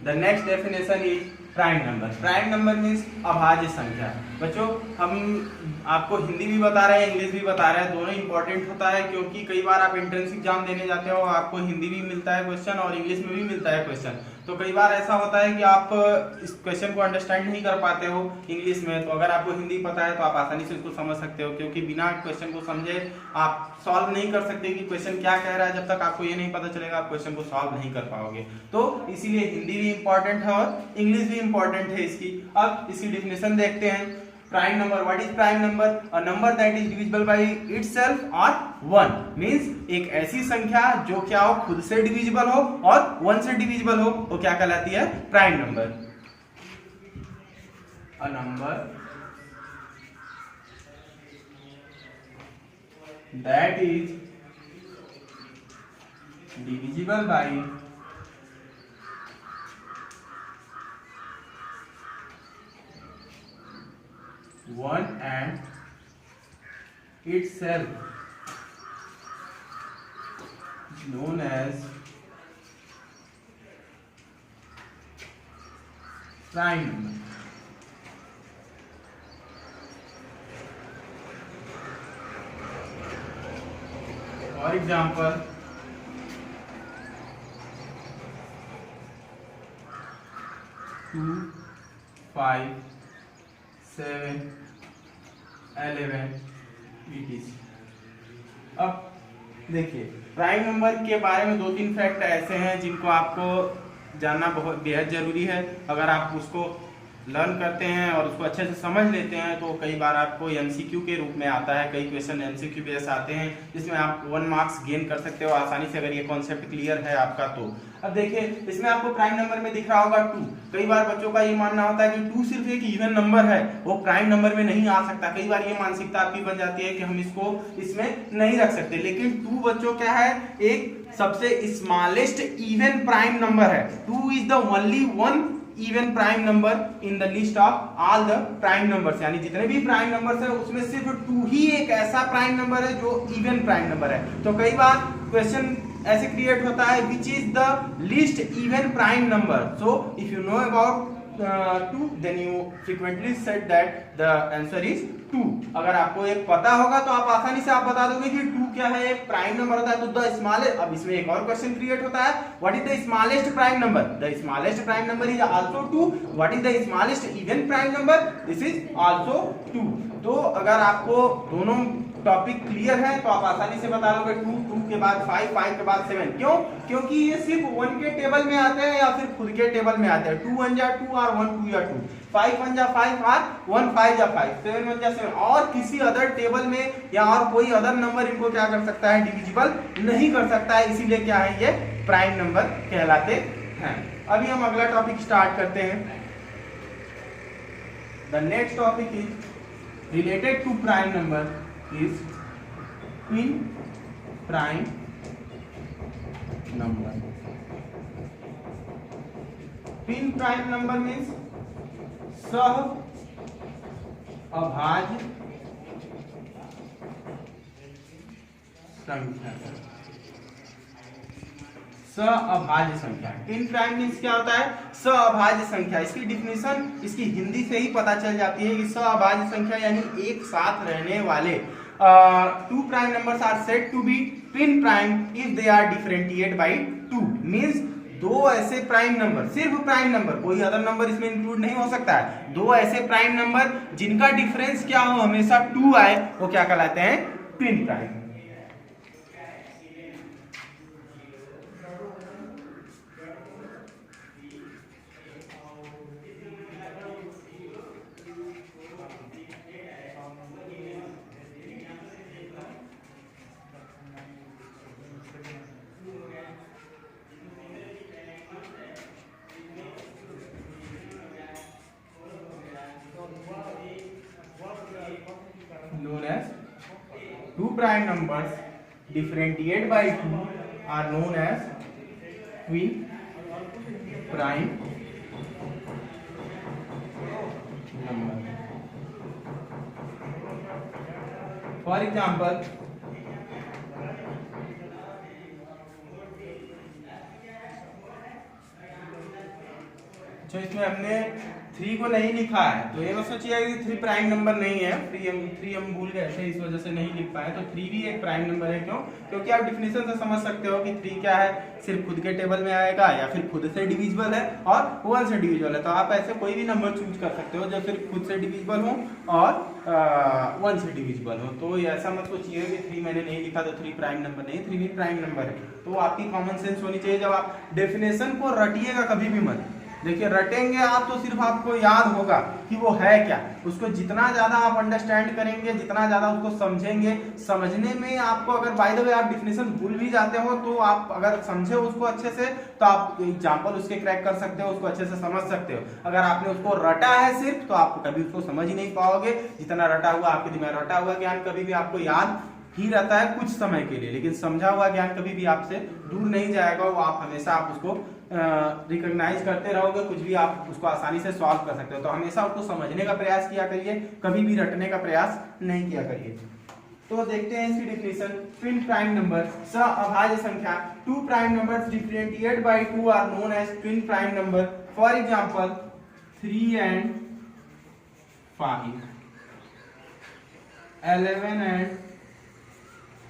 The next definition is prime number. Prime number means अभाज्य संख्या। बच्चों हम आपको हिंदी भी बता रहे हैं, इंग्लिश भी बता रहे हैं, दोनों इंपॉर्टेंट होता है क्योंकि कई बार आप एंट्रेंस एग्जाम देने जाते हो, आपको हिंदी भी मिलता है क्वेश्चन और इंग्लिश में भी मिलता है क्वेश्चन। तो कई बार ऐसा होता है कि आप इस क्वेश्चन को अंडरस्टैंड नहीं कर पाते हो इंग्लिश में, तो अगर आपको हिंदी पता है तो आप आसानी से इसको समझ सकते हो, क्योंकि बिना क्वेश्चन को समझे आप सॉल्व नहीं कर सकते कि क्वेश्चन क्या कह रहा है। जब तक आपको ये नहीं पता चलेगा आप क्वेश्चन को सॉल्व नहीं कर पाओगे। तो इसीलिए हिंदी भी इंपॉर्टेंट है और इंग्लिश भी इंपॉर्टेंट है इसकी। अब इसकी डेफिनेशन देखते हैं। Prime number, what is prime number? A number that is divisible by itself और 1 मींस एक ऐसी संख्या जो क्या हो, खुद से डिविजिबल हो और 1 से डिविजिबल हो, वो क्या कहलाती है? Prime number. A number that is divisible by 1 and itself known as prime number. For example, 2, 5, 7, 11 etc. अब देखिए प्राइम नंबर के बारे में 2-3 फैक्ट ऐसे हैं जिनको आपको जानना बहुत बेहद जरूरी है। अगर आप उसको लर्न करते हैं और उसको अच्छे से समझ लेते हैं तो कई बार आपको एमसीक्यू के रूप में आता है। कई क्वेश्चन एमसीक्यू बेस आते हैं जिसमें आप 1 मार्क्स गेन कर सकते हो आसानी से, अगर ये कॉन्सेप्ट क्लियर है आपका तो। अब देखिए इसमें आपको प्राइम नंबर में दिख रहा होगा 2। कई बार बच्चों का ये मानना होता है कि 2 सिर्फ एक इवन नंबर है, वो प्राइम नंबर में नहीं आ सकता। कई बार ये मानसिकता आपकी बन जाती है कि हम इसको इसमें नहीं रख सकते, लेकिन 2 बच्चों क्या है, एक सबसे स्मॉलेस्ट इवन प्राइम नंबर है। 2 is the only one even prime number in the list of all the prime numbers, यानी जितने भी प्राइम नंबर्स है उसमें सिर्फ 2 ही एक ऐसा प्राइम नंबर है जो इवन प्राइम नंबर है। तो कई बार क्वेश्चन ऐसे क्रिएट होता है which is the least even prime number. So if you know about 2 then you frequently said that the answer is 2। अगर आपको एक पता होगा तो आप आसानी से आप बता दोगे कि 2 क्या है, एक प्राइम नंबर होता है। तो द स्मॉलेस्ट, अब इसमें एक और क्वेश्चन क्रिएट होता है, what is the smallest prime number? The smallest prime number is also 2। What is the smallest even prime number? This is also 2। तो अगर आपको दोनों टॉपिक क्लियर है तो आप आसानी से बता दोगे 2, 2 के बाद 5, 5 के बाद 7। क्यों? क्योंकि ये सिर्फ 1 के टेबल में आते हैं या फिर खुद के टेबल में आते हैं। 2 1 जा 2 और 1 2 या 2, 5 1 जा 5 और 1 5 जा 5, 7 1 जा 7, और किसी अदर टेबल में या और कोई अदर नंबर इनको क्या कर सकता है, डिविजिबल नहीं कर सकता है। इसीलिए क्या है, ये प्राइम नंबर कहलाते हैं। अभी हम अगला टॉपिक स्टार्ट करते हैं। The next topic is related to prime number is twin prime number. Twin prime number means सह अभाज्य संख्या। सअभाज्य संख्या, ट्विन प्राइम मींस क्या होता है, सअभाज्य संख्या। इसकी डिफिनेशन इसकी हिंदी से ही पता चल जाती है कि सअभाज्य संख्या यानी एक साथ रहने वाले 2 prime numbers are said to be twin prime if they are differentiate by 2 means 2 ऐसे प्राइम नंबर, सिर्फ प्राइम नंबर, कोई अदर नंबर इसमें इंक्लूड नहीं हो सकता है। 2 ऐसे प्राइम नंबर जिनका डिफरेंस क्या हो, हमेशा 2 आए, वो क्या कहलाते हैं, twin prime. Known as 2 prime numbers differentiated by 2 are known as twin prime number. For example, अच्छा, इसमें हमने 3 को नहीं लिखा है, तो ये बस सोचिए कि 3 प्राइम नंबर नहीं है, 3 हम भूल गए थे, इस वजह से नहीं लिख पाए। तो 3 भी एक प्राइम नंबर है। क्यों? क्योंकि आप डिफिनेशन से समझ सकते हो कि 3 क्या है, सिर्फ खुद के टेबल में आएगा या फिर खुद से डिविजिबल है और 1 से डिविजिबल है। तो आप ऐसे कोई भी नंबर चूज कर सकते हो जो सिर्फ खुद से डिविजिबल हो और 1 से डिविजिबल हो। तो ऐसा मत सोचिए कि 3 मैंने नहीं लिखा तो 3 प्राइम नंबर नहीं, 3 भी प्राइम नंबर है। तो आपकी कॉमन सेंस होनी चाहिए। जब आप डेफिनेशन को रटिएगा कभी भी मत, देखिए रटेंगे आप तो सिर्फ आपको याद होगा कि वो है क्या। उसको जितना ज्यादा आप अंडरस्टैंड करेंगे, जितना ज्यादा उसको समझेंगे, समझने में आपको अगर बाय द वे आप डिफिनेशन भूल भी जाते हो तो आप अगर समझे उसको अच्छे से तो आप एग्जांपल उसके क्रैक कर सकते हो, उसको अच्छे से समझ सकते हो। अगर आपने उसको रटा है सिर्फ तो आप कभी उसको समझ ही नहीं पाओगे। जितना रटा हुआ आपके दिमाग, रटा हुआ ज्ञान कभी भी आपको याद ही रहता है कुछ समय के लिए, लेकिन समझा हुआ ज्ञान कभी भी आपसे दूर नहीं जाएगा। वो आप हमेशा आप उसको रिकॉग्नाइज करते रहोगे, कुछ भी आप उसको आसानी से सॉल्व कर सकते हो। तो हमेशा उसको समझने का प्रयास किया करिए, कभी भी रटने का प्रयास नहीं किया करिए। तो देखते हैं इसकी डेफिनेशन। ट्विन प्राइम नंबर अभाज्य संख्या, 2 prime numbers differentiated by 2 are known as twin prime number. For example 3 and 5, 11 and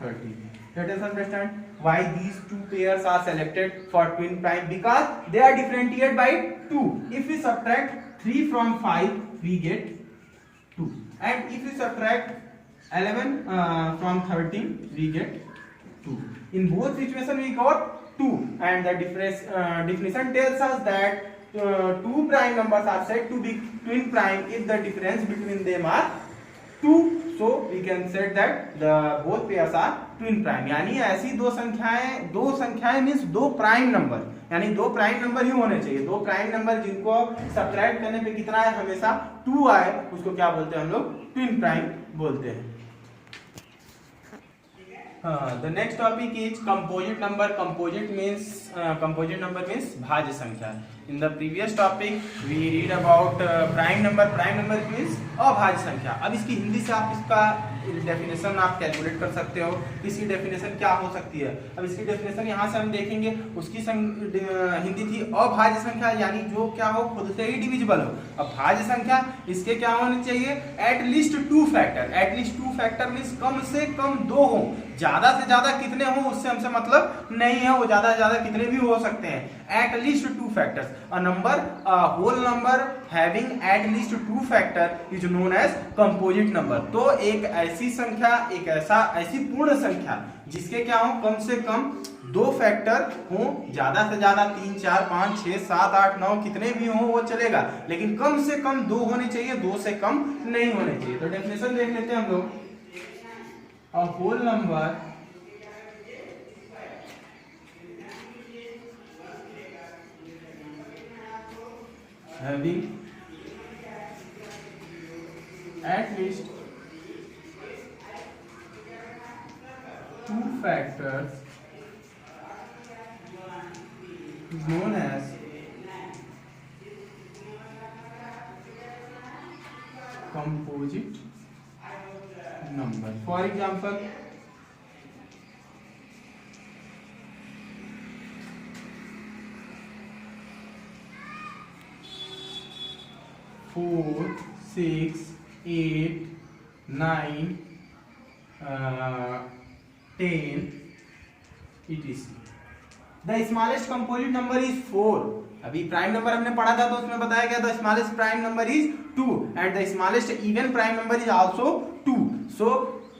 30. Let us understand why these two pairs are selected for twin prime, because they are differentiated by 2. If we subtract 3 from 5 we get 2, and if we subtract 11 from 13 we get 2. In both situations we got 2, and the definition tells us that 2 prime numbers are said to be twin prime if the difference between them are 2. So we can say that the both pairs are twin prime. यानी ऐसी दो संख्याएं means 2 prime number, यानी 2 prime number ही होने चाहिए। 2 prime number जिनको subtract करने पे कितना है, हमेशा 2 आए, उसको क्या बोलते हैं हम लोग? ट्विन प्राइम बोलते हैं। The next topic is composite number. Composite number means भाज्य संख्या। In the previous topic we read about prime number. Prime number means अभाज्य संख्या। अब इसकी हिंदी से आप इसका डेफिनेशन आप कैलकुलेट कर सकते हो, इसकी डेफिनेशन क्या हो सकती है। अब इसकी डेफिनेशन यहाँ से हम देखेंगे, उसकी हिंदी थी अभाज्य संख्या, यानी जो क्या हो, खुद से ही डिविजिबल हो। अब भाज्य संख्या इसके क्या होने चाहिए? At least 2 factor. At least 2 factor means कम से कम 2 हो, ज्यादा से ज्यादा कितने हो उससे हमसे मतलब नहीं है, वो ज्यादा से ज्यादा कितने भी हो सकते हैं। At least 2 factors. A number, a whole number having at least 2 factor is known as composite number. तो एक ऐसी संख्या, एक ऐसी पूर्ण संख्या जिसके क्या हो, कम से कम 2 फैक्टर हो, ज्यादा से ज्यादा 3, 4, 5, 6, 7, 8, 9 कितने भी हो वो चलेगा, लेकिन कम से कम 2 होने चाहिए, 2 से कम नहीं होने चाहिए। तो डेफिनेशन देख लेते हैं हम लोग। A whole number having at least 2 factors is known as composite number. For example, 4, 6, 8, 9, 10, etc. The smallest composite number is 4. अभी प्राइम नंबर हमने पढ़ा था तो उसमें बताया गया था smallest prime number is 2 and the smallest even prime number is also 2. So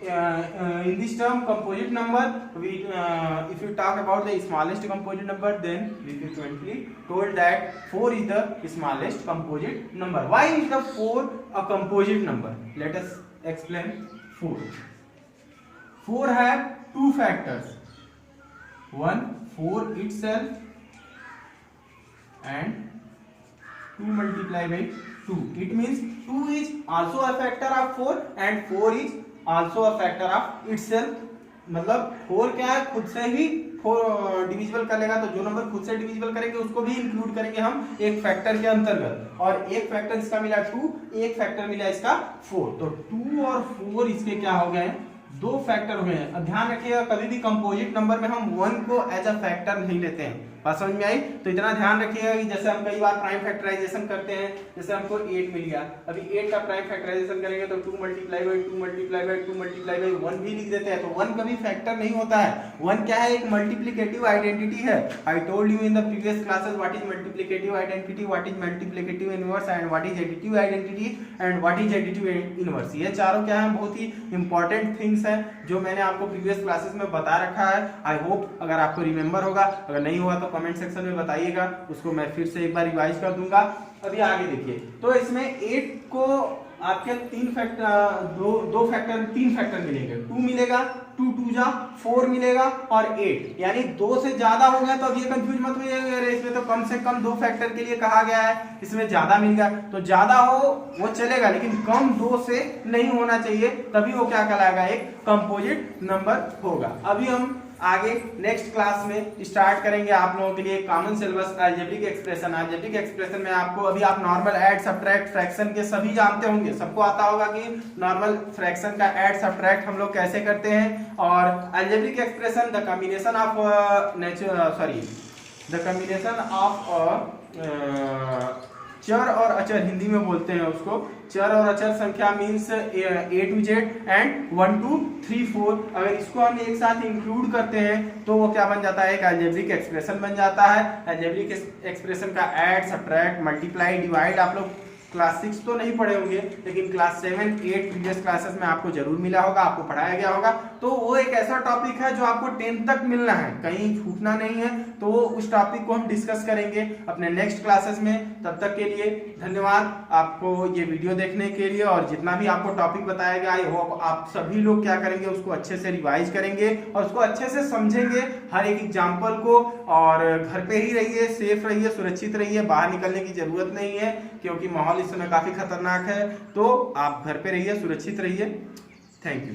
in this term composite number, we if you talk about the smallest composite number, then we frequently told that 4 is the smallest composite number. Why is the 4 a composite number? Let us explain. 4 have 2 factors. One, 4 itself, and 2 multiplied by 2. It means 2 is also a factor of 4 and 4 is also a factor of itself. मतलब 4 क्या है, खुद से ही 4 divisible कर लेगा, तो जो number खुद से डिविजिबल करेंगे उसको भी इंक्लूड करेंगे हम एक फैक्टर के अंतर्गत। और एक फैक्टर इसका मिला 2, एक फैक्टर मिला इसका 4, तो 2 और 4 इसके क्या हो गए, 2 फैक्टर हो गए। अब ध्यान रखिएगा, कभी भी कंपोजिट नंबर में हम 1 को एज अ फैक्टर नहीं लेते हैं। बात समझ में आई? तो इतना ध्यान रखिएगा कि जैसे हम कई बार प्राइम फैक्टराइजेशन करते हैं, जैसे हमको 8 मिल गया, अभी 8 का प्राइम फैक्टराइजेशन करेंगे तो 2 multiply by 2 multiply by 2 multiply by 1 भी लिख देते हैं। तो 1 कभी फैक्टर नहीं होता है, 1 क्या है, एक मल्टीप्लिकेटिव आइडेंटिटी है। I told you in the previous classes what is multiplicative identity, what is multiplicative inverse and what is additive identity and what is additive inverse. ये चारों क्या है, बहुत ही इंपॉर्टेंट थिंग्स हैं जो मैंने आपको प्रीवियस क्लासेस में बता रखा है। आई होप अगर आपको रिमेंबर होगा, अगर नहीं हुआ तो कमेंट सेक्शन में बताइएगा, उसको मैं फिर से एक बार रिवाइज कर दूंगा। अभी आगे देखिए, तो इसमें 8 को आपके 3 फैक्टर मिलेंगे, 2 मिलेगा, 2 2 जा 4 मिलेगा और 8, यानी 2 से ज्यादा हो गया तो अब ये कंफ्यूज मत होइएगा, इसमें तो कम से कम 2 फैक्टर के लिए कहा गया है, इसमें ज्यादा मिल गया तो ज्यादा हो वो चलेगा, लेकिन कम 2 से नहीं होना चाहिए, तभी वो क्या कहलाएगा, एक कंपोजिट नंबर होगा। अभी हम आगे नेक्स्ट क्लास में स्टार्ट करेंगे आप लोगों के लिए common syllabus algebraic expression. Algebraic expression में आपको अभी आप नॉर्मल ऐड सब्ट्रैक्ट फ्रैक्शन के सभी जानते होंगे, सबको आता होगा कि नॉर्मल फ्रैक्शन का ऐड सब्ट्रैक्ट हम लोग कैसे करते हैं, और algebraic expression the combination of चर और अचर, हिंदी में बोलते हैं उसको, चर और अचर संख्या means A to Z and 1 2 3 4, अगर इसको हम एक साथ इंक्लूड करते हैं तो वो क्या बन जाता है, एक अलजेब्रिक एक्सप्रेशन बन जाता है। अलजेब्रिक एक्सप्रेशन का ऐड सब्ट्रैक्ट मल्टीप्लाई डिवाइड आप लोग क्लास 6 तो नहीं पढ़े होंगे, लेकिन क्लास 7 8 प्रीवियस क्लासेस में आपको जरूर मिला होगा, आपको पढ़ाया गया होगा। तो वो एक ऐसा टॉपिक है जो आपको 10th तक मिलना है, कहीं छूटना नहीं है, तो उस टॉपिक को हम डिस्कस करेंगे अपने नेक्स्ट क्लासेस में। तब तक के लिए धन्यवाद आपको ये वीडियो देखने के लिए, और जितना भी आपको टॉपिक बताया गया आई होप आप सभी लोग क्या करेंगे, उसको अच्छे से रिवाइज करेंगे और उसको अच्छे से समझेंगे हर एक एग्जाम्पल को, और घर पे ही रहिए, सेफ रहिए, सुरक्षित रहिए, बाहर निकलने की जरूरत नहीं है क्योंकि माहौल इस समय काफी खतरनाक है। तो आप घर पे रहिए, सुरक्षित रहिए। Thank you.